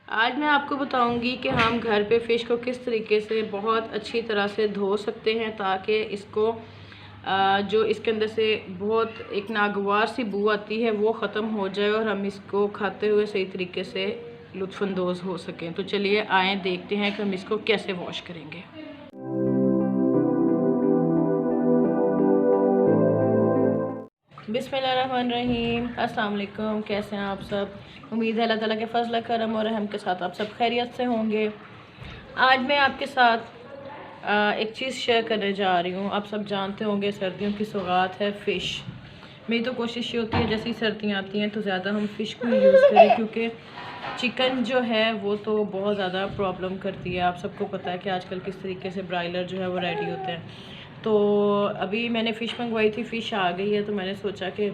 आज मैं आपको बताऊंगी कि हम घर पे फ़िश को किस तरीके से बहुत अच्छी तरह से धो सकते हैं ताकि इसको जो इसके अंदर से बहुत एक नागवार सी बू आती है वो ख़त्म हो जाए और हम इसको खाते हुए सही तरीके से लुत्फ़अंदोज़ हो सकें। तो चलिए आएँ देखते हैं कि हम इसको कैसे वॉश करेंगे। बिस्मिल्लाहिर्रहमानिर्रहीम। अस्सलाम वालेकुम। कैसे हैं आप सब? उम्मीद है अल्लाह ताला के फजल करम और रहम के साथ आप सब खैरियत से होंगे। आज मैं आपके साथ एक चीज़ शेयर करने जा रही हूँ। आप सब जानते होंगे सर्दियों की सौगात है फ़िश। मेरी तो कोशिश ये होती है जैसी सर्दियाँ आती हैं तो ज़्यादा हम फ़िश को यूज़ करें, क्योंकि चिकन जो है वो तो बहुत ज़्यादा प्रॉब्लम करती है। आप सबको पता है कि आजकल किस तरीके से ब्रायलर जो है वो रेडी होते हैं। तो अभी मैंने फ़िश मंगवाई थी, फ़िश आ गई है, तो मैंने सोचा कि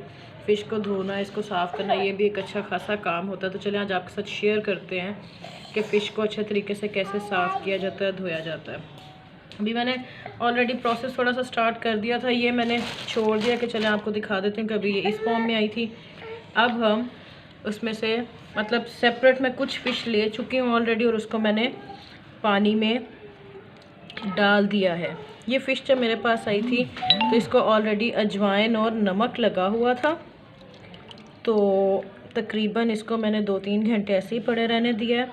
फ़िश को धोना, इसको साफ़ करना, ये भी एक अच्छा खासा काम होता है। तो चलिए आज आपके साथ शेयर करते हैं कि फ़िश को अच्छे तरीके से कैसे साफ़ किया जाता है, धोया जाता है। अभी मैंने ऑलरेडी प्रोसेस थोड़ा सा स्टार्ट कर दिया था, ये मैंने छोड़ दिया कि चलें आपको दिखा देते हैं। कभी ये इस फॉर्म में आई थी, अब हम उसमें से मतलब सेपरेट मैं कुछ फ़िश ले चुकी हूँ ऑलरेडी और उसको मैंने पानी में डाल दिया है। ये फ़िश जब मेरे पास आई थी तो इसको ऑलरेडी अजवाइन और नमक लगा हुआ था, तो तकरीबन इसको मैंने 2-3 घंटे ऐसे ही पड़े रहने दिया है।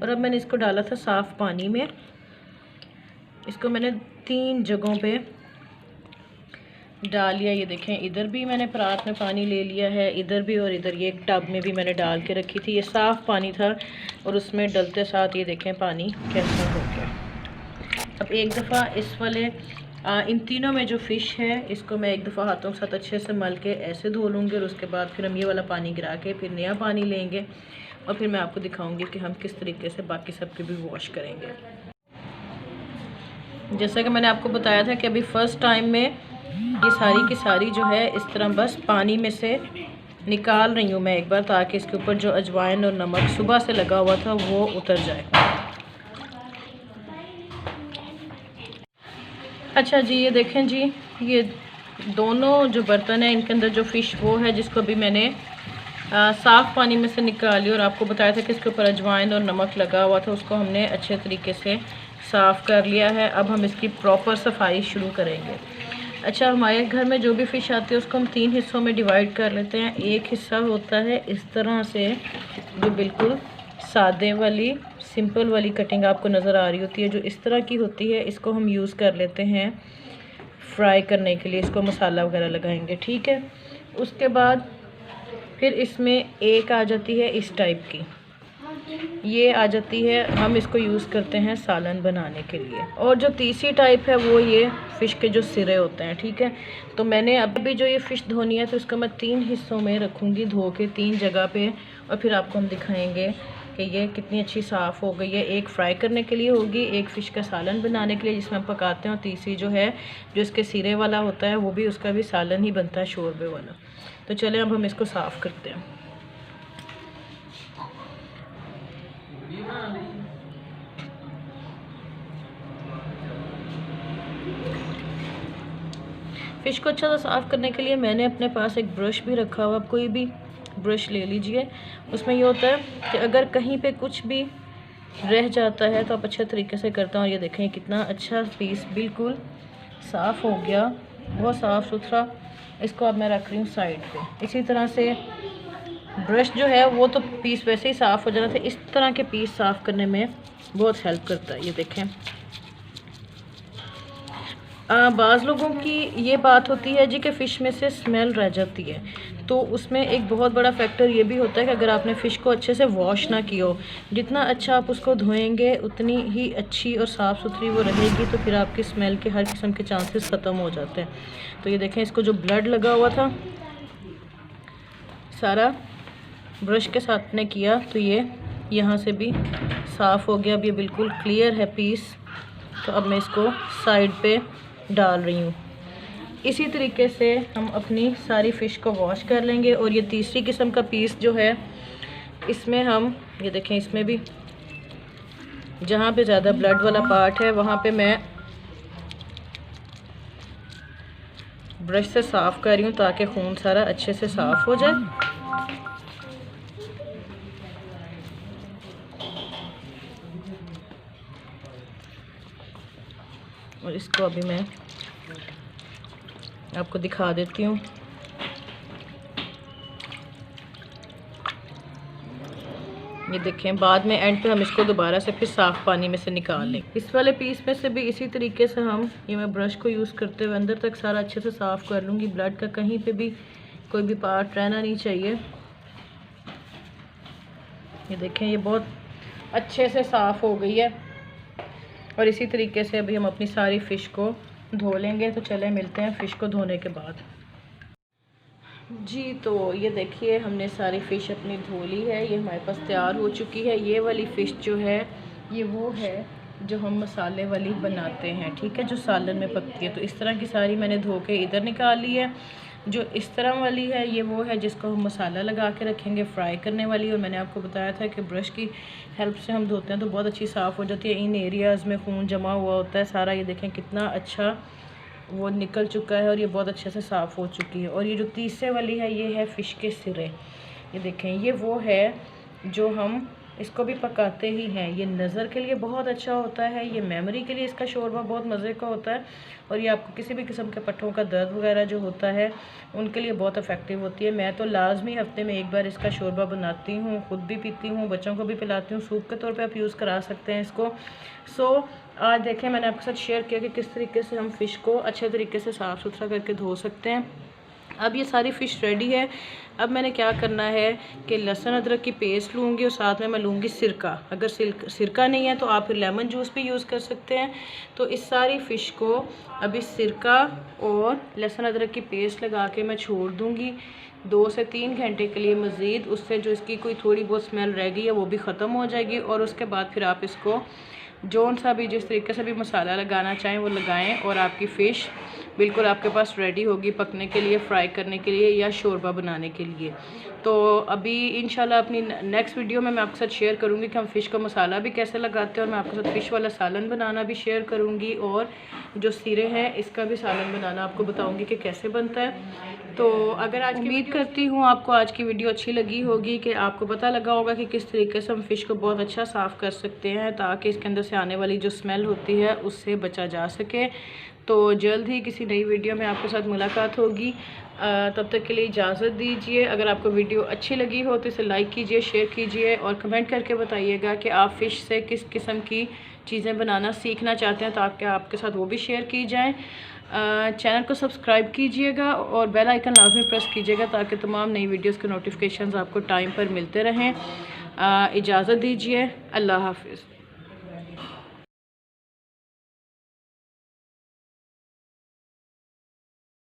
और अब मैंने इसको डाला था साफ़ पानी में। इसको मैंने 3 जगहों पे डाल लिया। ये देखें, इधर भी मैंने परात में पानी ले लिया है, इधर भी, और इधर ये एक टब में भी मैंने डाल के रखी थी। ये साफ़ पानी था और उसमें डलते साथ ये देखें पानी कैसा हो गया। अब एक दफ़ा इस वाले इन तीनों में जो फ़िश है इसको मैं एक दफ़ा हाथों के साथ अच्छे से मल के ऐसे धो लूँगी और उसके बाद फिर हम ये वाला पानी गिरा के फिर नया पानी लेंगे और फिर मैं आपको दिखाऊंगी कि हम किस तरीके से बाकी सब के भी वॉश करेंगे। जैसा कि मैंने आपको बताया था कि अभी फ़र्स्ट टाइम में ये सारी की सारी जो है इस तरह बस पानी में से निकाल रही हूँ मैं एक बार, ताकि इसके ऊपर जो अजवाइन और नमक सुबह से लगा हुआ था वो उतर जाए। अच्छा जी, ये देखें जी, ये दोनों जो बर्तन है इनके अंदर जो फ़िश वो है जिसको अभी मैंने साफ़ पानी में से निकाली और आपको बताया था कि इसके ऊपर अजवाइन और नमक लगा हुआ था, उसको हमने अच्छे तरीके से साफ़ कर लिया है। अब हम इसकी प्रॉपर सफाई शुरू करेंगे। अच्छा, हमारे घर में जो भी फ़िश आती है उसको हम 3 हिस्सों में डिवाइड कर लेते हैं। एक हिस्सा होता है इस तरह से जो बिल्कुल सादे वाली सिंपल वाली कटिंग आपको नज़र आ रही होती है, जो इस तरह की होती है, इसको हम यूज़ कर लेते हैं फ्राई करने के लिए। इसको मसाला वगैरह लगाएंगे, ठीक है। उसके बाद फिर इसमें एक आ जाती है इस टाइप की, ये आ जाती है, हम इसको यूज़ करते हैं सालन बनाने के लिए। और जो तीसरी टाइप है वो ये फ़िश के जो सिरे होते हैं, ठीक है। तो मैंने अभी जो ये फ़िश धोनी है तो इसको मैं 3 हिस्सों में रखूँगी, धो के 3 जगह पे, और फिर आपको हम दिखाएंगे कि ये कितनी अच्छी साफ़ हो गई है। एक फ्राई करने के लिए होगी, एक फ़िश का सालन बनाने के लिए जिसमें हम पकाते हैं, और तीसरी जो है जो इसके सिरे वाला होता है वो भी, उसका भी सालन ही बनता है, शोरबे वाला। तो चलें अब हम इसको साफ़ करते हैं। फ़िश को अच्छा सा साफ़ करने के लिए मैंने अपने पास एक ब्रश भी रखा हुआ। आप कोई भी ब्रश ले लीजिए। उसमें ये होता है कि अगर कहीं पे कुछ भी रह जाता है तो आप अच्छे तरीके से करते हैं। और ये देखें कितना अच्छा पीस बिल्कुल साफ़ हो गया, बहुत साफ़ सुथरा। इसको अब मैं रख रही हूँ साइड पे। इसी तरह से ब्रश जो है वो तो पीस वैसे ही साफ़ हो जाना था, इस तरह के पीस साफ़ करने में बहुत हेल्प करता है। ये देखें, बाज़ लोगों की ये बात होती है जी कि फ़िश में से स्मेल रह जाती है, तो उसमें एक बहुत बड़ा फैक्टर ये भी होता है कि अगर आपने फ़िश को अच्छे से वॉश ना की हो, जितना अच्छा आप उसको धोएंगे उतनी ही अच्छी और साफ़ सुथरी वो रहेगी, तो फिर आपकी स्मेल के हर किस्म के चांसेस ख़त्म हो जाते हैं। तो ये देखें, इसको जो ब्लड लगा हुआ था सारा ब्रश के साथ ने किया तो ये यहाँ से भी साफ़ हो गया। अब ये बिल्कुल क्लियर है पीस। तो अब मैं इसको साइड पे डाल रही हूँ। इसी तरीके से हम अपनी सारी फ़िश को वॉश कर लेंगे। और ये तीसरी किस्म का पीस जो है इसमें हम ये देखें, इसमें भी जहाँ पे ज़्यादा ब्लड वाला पार्ट है वहाँ पे मैं ब्रश से साफ़ कर रही हूँ ताकि खून सारा अच्छे से साफ़ हो जाए। और इसको अभी मैं आपको दिखा देती हूँ। ये देखें, बाद में एंड पे हम इसको दोबारा से फिर साफ़ पानी में से निकाल लें। इस वाले पीस में से भी इसी तरीके से ये मैं ब्रश को यूज़ करते हुए अंदर तक सारा अच्छे से साफ़ कर लूँगी। ब्लड का कहीं पे भी कोई भी पार्ट रहना नहीं चाहिए। ये देखें, ये बहुत अच्छे से साफ़ हो गई है। और इसी तरीके से अभी हम अपनी सारी फ़िश को धो लेंगे। तो चले मिलते हैं फ़िश को धोने के बाद। जी, तो ये देखिए, हमने सारी फ़िश अपनी धो ली है। ये हमारे पास तैयार हो चुकी है। ये वाली फ़िश जो है ये वो है जो हम मसाले वाली बनाते हैं, ठीक है, जो सालन में पकती है। तो इस तरह की सारी मैंने धो के इधर निकाल ली है। जो इस तरह वाली है ये वो है जिसको हम मसाला लगा के रखेंगे, फ्राई करने वाली। और मैंने आपको बताया था कि ब्रश की हेल्प से हम धोते हैं तो बहुत अच्छी साफ़ हो जाती है। इन एरियाज़ में खून जमा हुआ होता है सारा, ये देखें कितना अच्छा वो निकल चुका है और ये बहुत अच्छे से साफ़ हो चुकी है। और ये जो तीसरे वाली है ये है फ़िश के सिरे। ये देखें, ये वो है जो हम इसको भी पकाते ही हैं। ये नज़र के लिए बहुत अच्छा होता है, ये मेमोरी के लिए इसका शोरबा बहुत मज़े का होता है। और ये आपको किसी भी किस्म के पट्टों का दर्द वगैरह जो होता है उनके लिए बहुत इफ़ेक्टिव होती है। मैं तो लाजमी हफ्ते में एक बार इसका शोरबा बनाती हूँ, ख़ुद भी पीती हूँ, बच्चों को भी पिलाती हूँ। सूप के तौर पे आप यूज़ करा सकते हैं इसको। आज देखें, मैंने आपके साथ शेयर किया कि किस तरीके से हम फ़िश को अच्छे तरीके से साफ़ सुथरा करके धो सकते हैं। अब ये सारी फ़िश रेडी है। अब मैंने क्या करना है कि लहसुन अदरक की पेस्ट लूँगी और साथ में मैं लूँगी सिरका। अगर सिरका नहीं है तो आप फिर लेमन जूस भी यूज़ कर सकते हैं। तो इस सारी फ़िश को अभी सिरका और लहसुन अदरक की पेस्ट लगा के मैं छोड़ दूँगी 2 से 3 घंटे के लिए मज़ीद। उससे जो इसकी कोई थोड़ी बहुत स्मेल रह गई है वो भी ख़त्म हो जाएगी। और उसके बाद फिर आप इसको जौन सा भी जिस तरीके से भी मसाला लगाना चाहें वो लगाएं और आपकी फ़िश बिल्कुल आपके पास रेडी होगी पकने के लिए, फ्राई करने के लिए या शोरबा बनाने के लिए। तो अभी इंशाल्लाह अपनी नेक्स्ट वीडियो में मैं आपके साथ शेयर करूंगी कि हम फ़िश का मसाला भी कैसे लगाते हैं। और मैं आपके साथ फ़िश वाला सालन बनाना भी शेयर करूंगी और जो सिरे हैं इसका भी सालन बनाना आपको बताऊंगी कि कैसे बनता है। तो अगर आज उम्मीद करती हूँ आपको आज की वीडियो अच्छी लगी होगी, कि आपको पता लगा होगा कि किस तरीके से हम फ़िश को बहुत अच्छा साफ़ कर सकते हैं ताकि इसके अंदर से आने वाली जो स्मेल होती है उससे बचा जा सके। तो जल्द ही किसी नई वीडियो में आपके साथ मुलाकात होगी। तब तक के लिए इजाज़त दीजिए। अगर आपको वीडियो अच्छी लगी हो तो इसे लाइक कीजिए, शेयर कीजिए और कमेंट करके बताइएगा कि आप फ़िश से किस किस्म की चीज़ें बनाना सीखना चाहते हैं ताकि आपके साथ वो भी शेयर की जाएँ। चैनल को सब्सक्राइब कीजिएगा और बेल आइकन लाजमी प्रेस कीजिएगा ताकि तमाम नई वीडियोस के नोटिफिकेशंस आपको टाइम पर मिलते रहें। इजाज़त दीजिए। अल्लाह हाफ़िज़।